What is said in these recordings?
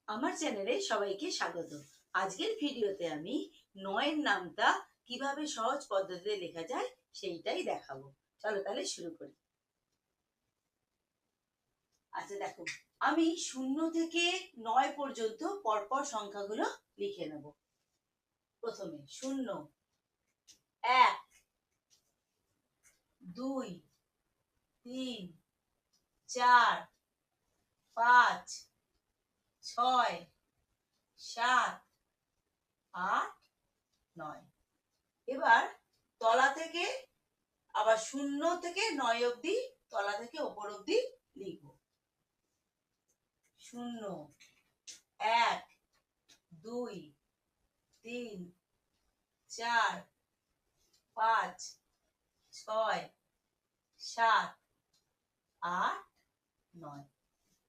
আমার চ্যানেলে সবাইকে স্বাগত। আজকের ভিডিওতে আমি ৯ এর নামটা কিভাবে সহজ পদ্ধতিতে লেখা যায় সেইটাই দেখাবো। চলো তাহলে শুরু করি। আচ্ছা দেখো, আমি ০ থেকে ৯ পর্যন্ত পরপর সংখ্যাগুলো লিখে নেব। প্রথমে ০, ১, ২, ৩, ৪, ৫, ৬, ৭, ৮, ৯। এবার তলা থেকে আবার ০ থেকে ৯ অবধি তলা থেকে ওপর অবধি লিখব। ০, ১, ২, ৩, ৪, ৫, ৬, ৭, ৮, ৯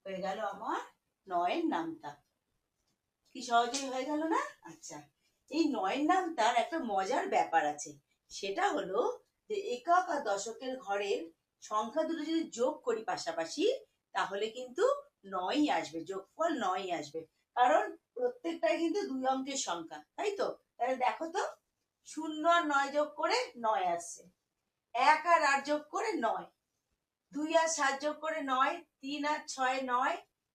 হয়ে গেল আমার ৯ এর নামটা। কি সহজেই হয়ে গেল না? আচ্ছা, এই ৯ এর নামটার একটা মজার ব্যাপার আছে। সেটা হলো যে একক আর দশকের ঘরের সংখ্যা দুটো যদি যোগ করি পাশাপাশি, তাহলে কিন্তু ৯ই আসবে, যোগফল ৯ই আসবে। কারণ প্রত্যেকটাই কিন্তু ২ অঙ্কের সংখ্যা, তাই তো? তাহলে দেখো তো, ০ আর ৯ যোগ করে ৯ আসছে, ১ আর ৮ যোগ করে ৯, ২ আর ৭ যোগ করে ৯, ৩ আর ৬ ৯,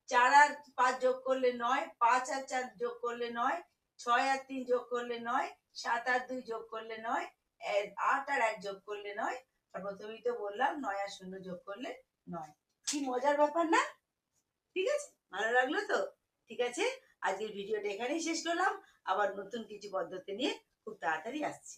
৪ আর ৫ যোগ করলে ৯, ৫ আর ৪ যোগ করলে ৯, ৬ আর ৩ যোগ করলে ৯, ৭ আর ২ যোগ করলে ৯, ৮ আর ১ যোগ করলে ৯, আর প্রথমেই তো বললাম ৯ আর ০ যোগ করলে ৯। কি মজার ব্যাপার না? ঠিক আছে, ভালো লাগলো তো? ঠিক আছে, আজকের ভিডিওটা এখানেই শেষ করলাম। আবার নতুন কিছু পদ্ধতি নিয়ে খুব তাড়াতাড়ি আসছি।